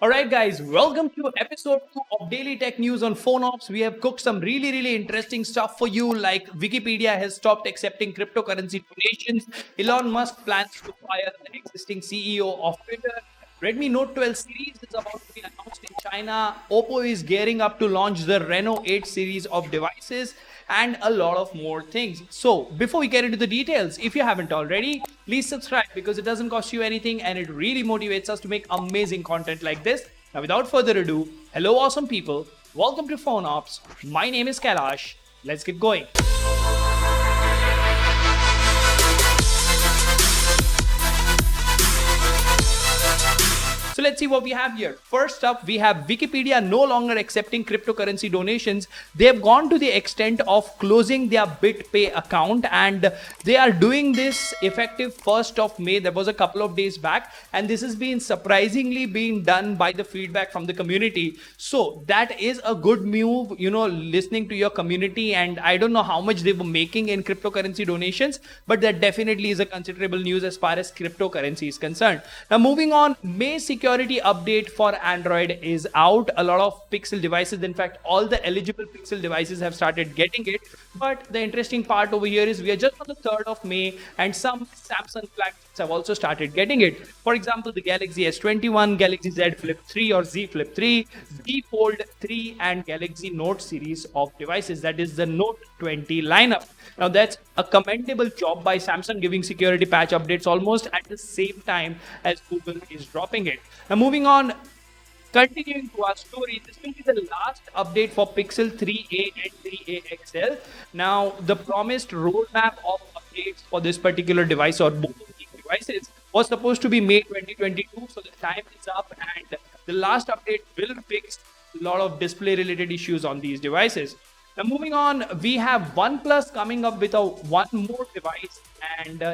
Alright guys, welcome to episode 2 of Daily Tech News on PhoneOps. We have cooked some really interesting stuff for you, like Wikipedia has stopped accepting cryptocurrency donations, Elon Musk plans to fire the existing CEO of Twitter, Redmi Note 12 series is about to be announced in China, Oppo is gearing up to launch the Reno 8 series of devices, and a lot of more things. So, before we get into the details, if you haven't already, please subscribe because it doesn't cost you anything and it really motivates us to make amazing content like this. Now, without further ado, hello, awesome people. Welcome to PhoneOps. My name is Kailash. Let's get going. So let's see what we have here. First up, we have Wikipedia no longer accepting cryptocurrency donations. They have gone to the extent of closing their BitPay account, and they are doing this effective 1st of May. That was a couple of days back, and this has been surprisingly being done by the feedback from the community. So that is a good move, listening to your community, and I don't know how much they were making in cryptocurrency donations, but that definitely is a considerable news as far as cryptocurrency is concerned. Now moving on, May security update for Android is out. A lot of Pixel devices, in fact all the eligible Pixel devices have started getting it, but the interesting part over here is we are just on the 3rd of May and some Samsung flagships have also started getting it. For example, the Galaxy S21, Galaxy Z Flip 3 or Z Flip 3, Z Fold 3 and Galaxy Note series of devices, that is the Note 20 lineup. Now that's a commendable job by Samsung, giving security patch updates almost at the same time as Google is dropping it. Now moving on, continuing to our story, this will be the last update for Pixel 3a and 3a XL. Now the promised roadmap of updates for this particular device or both of these devices was supposed to be May 2022, so the time is up and the last update will fix a lot of display related issues on these devices. Now moving on, we have OnePlus coming up with one more device, and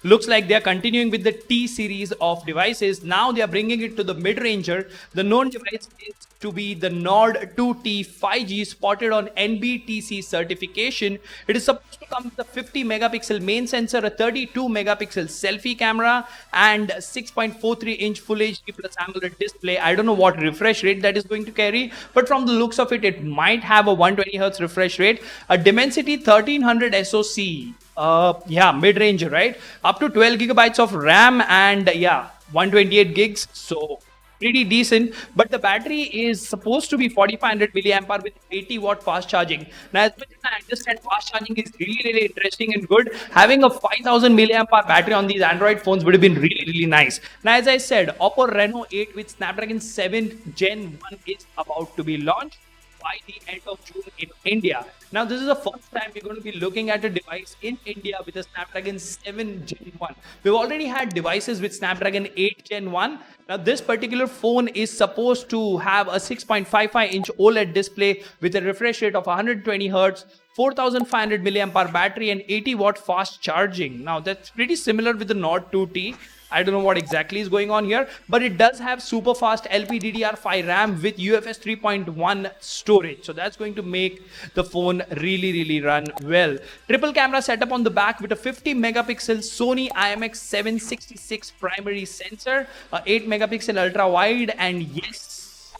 looks like they are continuing with the T series of devices. Now they are bringing it to the mid-ranger. The known device is to be the Nord 2T 5G, spotted on NBTC certification. It is supposed to come with a 50 megapixel main sensor, a 32 megapixel selfie camera, and 6.43 inch Full HD plus AMOLED display. I don't know what refresh rate that is going to carry, but from the looks of it, it might have a 120 Hz refresh rate, a Dimensity 1300 SoC. Mid-range, right? Up to 12 gigabytes of RAM and 128 gigs. So pretty decent, but the battery is supposed to be 4500 milliampere hour with 80 watt fast charging. Now, as much as I understand, fast charging is really interesting and good. Having a 5000 milliampere hour battery on these Android phones would have been really nice. Now, as I said, Oppo Reno 8 with Snapdragon 7 Gen 1 is about to be launched by the end of June in India. Now, this is the first time we're going to be looking at a device in India with a Snapdragon 7 Gen 1. We've already had devices with Snapdragon 8 Gen 1. Now, this particular phone is supposed to have a 6.55 inch OLED display with a refresh rate of 120 Hz, 4500 milliampere hour battery, and 80 watt fast charging. Now, that's pretty similar with the Nord 2T. I don't know what exactly is going on here, but it does have super fast LPDDR5 RAM with UFS 3.1 storage. So that's going to make the phone really run well. Triple camera setup on the back with a 50 megapixel Sony IMX 766 primary sensor, a 8 megapixel ultra wide, and yes,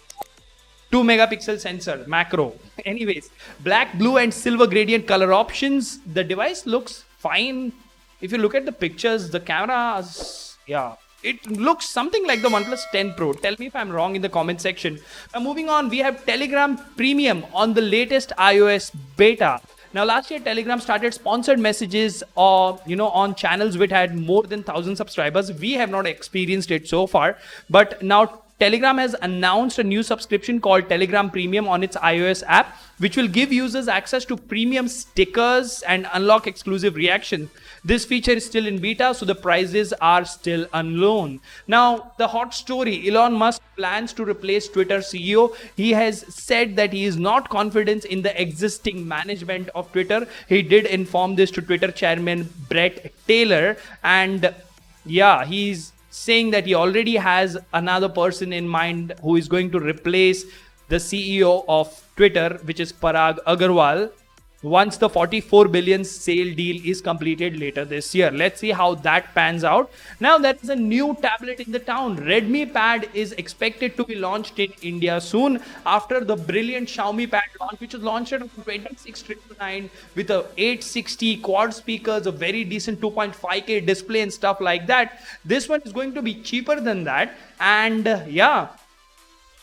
2 megapixel sensor macro. Anyways, black, blue, and silver gradient color options. The device looks fine. If you look at the pictures, the cameras, it looks something like the OnePlus 10 Pro. Tell me if I'm wrong in the comment section. Now moving on, we have Telegram Premium on the latest iOS beta. Now last year, Telegram started sponsored messages on channels which had more than 1000 subscribers. We have not experienced it so far, but now Telegram has announced a new subscription called Telegram Premium on its iOS app, which will give users access to premium stickers and unlock exclusive reactions. This feature is still in beta, so the prices are still unknown. Now, the hot story, Elon Musk plans to replace Twitter CEO. He has said that he is not confident in the existing management of Twitter. He did inform this to Twitter chairman Brett Taylor, and he's saying that he already has another person in mind who is going to replace the CEO of Twitter, which is Parag Agrawal, once the 44 billion sale deal is completed later this year. Let's see how that pans out. Now, there is a new tablet in the town. Redmi Pad is expected to be launched in India soon after the brilliant Xiaomi Pad launch, which was launched on 26,999 with a 860 quad speakers, a very decent 2.5K display and stuff like that. This one is going to be cheaper than that, and yeah,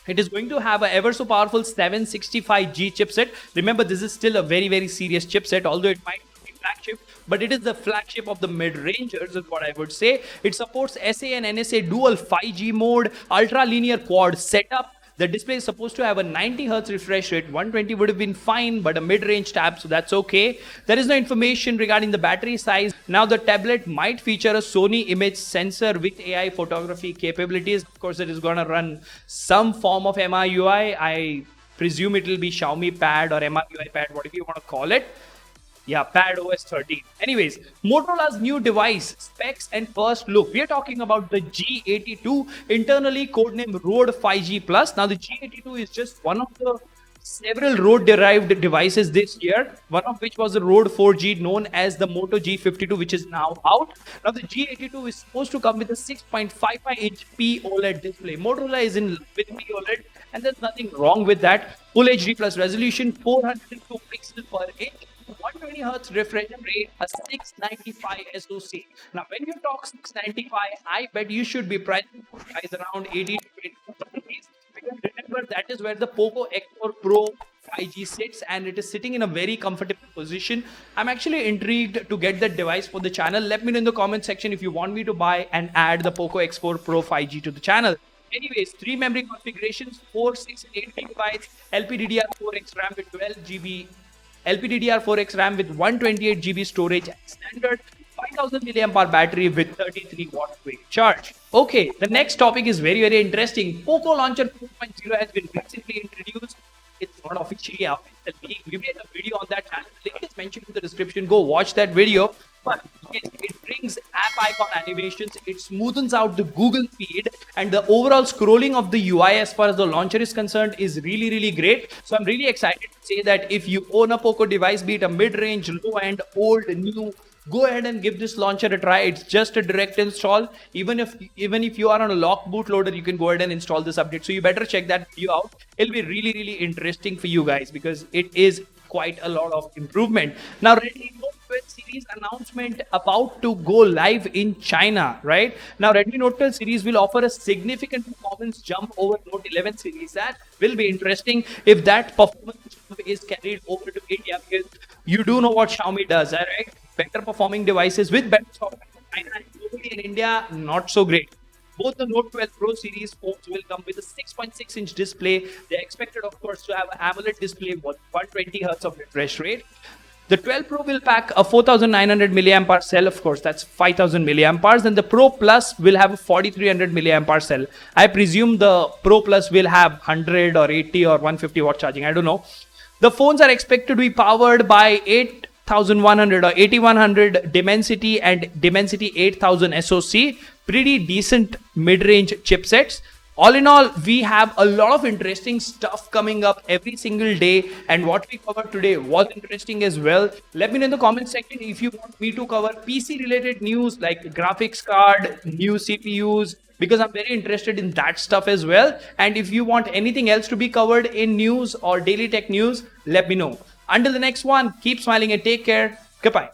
it is going to have a ever so powerful 765G chipset. Remember, this is still a very serious chipset, although it might be flagship, but it is the flagship of the mid-rangers is what I would say. It supports SA and NSA dual 5G mode, ultra-linear quad setup. The display is supposed to have a 90 Hz refresh rate. 120 would have been fine, but a mid-range tab, so that's okay. There is no information regarding the battery size. Now, the tablet might feature a Sony image sensor with AI photography capabilities. Of course, it is going to run some form of MIUI. I presume it will be Xiaomi Pad or MIUI Pad, whatever you want to call it. Yeah, Pad OS 13. Anyways, Motorola's new device, specs and first look. We are talking about the G82, internally codenamed Rode 5G Plus. Now, the G82 is just one of the several Rode-derived devices this year, one of which was the Rode 4G known as the Moto G52, which is now out. Now, the G82 is supposed to come with a 6.55-inch P OLED display. Motorola is in love with P OLED, and there's nothing wrong with that. Full HD plus resolution, 402 pixels per inch. 120 Hz refresh rate, a 695 SoC. Now, when you talk 695, I bet you should be priced around 80 to 80 rupees. Because remember, that is where the Poco X4 Pro 5G sits, and it is sitting in a very comfortable position. I'm actually intrigued to get that device for the channel. Let me know in the comment section if you want me to buy and add the Poco X4 Pro 5G to the channel. Anyways, 3 memory configurations, 4, 6, and 8 GB, LPDDR4X RAM with 12 GB. LPDDR4X RAM with 128 GB storage as standard, 5000 mAh battery with 33 watt quick charge. Okay, the next topic is very interesting. Poco Launcher 4.0 has been recently introduced. It's not officially out. We made a video on that channel. The link is mentioned in the description. Go watch that video. But it brings app icon animations, it smoothens out the Google feed, and the overall scrolling of the UI as far as the launcher is concerned is really great. So I'm really excited to say that if you own a Poco device, be it a mid-range, low-end, old, new, go ahead and give this launcher a try. It's just a direct install. Even if you are on a lock bootloader, you can go ahead and install this update. So you better check that video out. It'll be really interesting for you guys because it is quite a lot of improvement. Now, Redmi Note 12 series announcement about to go live in China, right? Now, Redmi Note 12 series will offer a significant performance jump over Note 11 series. That will be interesting if that performance jump is carried over to India, because you do know what Xiaomi does, right? Better performing devices with better software. China and globally in India, not so great. Both the Note 12 Pro series phones will come with a 6.6-inch display. They're expected, of course, to have an AMOLED display with 120 Hz of refresh rate. The 12 Pro will pack a 4900 mAh cell, of course, that's 5000 mAh, and the Pro Plus will have a 4300 mAh cell. I presume the Pro Plus will have 100 or 80 or 150 watt charging, I don't know. The phones are expected to be powered by 8100 or 8100 Dimensity and Dimensity 8000 SoC, pretty decent mid-range chipsets. All in all, we have a lot of interesting stuff coming up every single day, and what we covered today was interesting as well. Let me know in the comment section if you want me to cover PC related news like graphics card, new CPUs, because I'm very interested in that stuff as well. And if you want anything else to be covered in news or daily tech news, let me know. Until the next one, keep smiling and take care. Goodbye.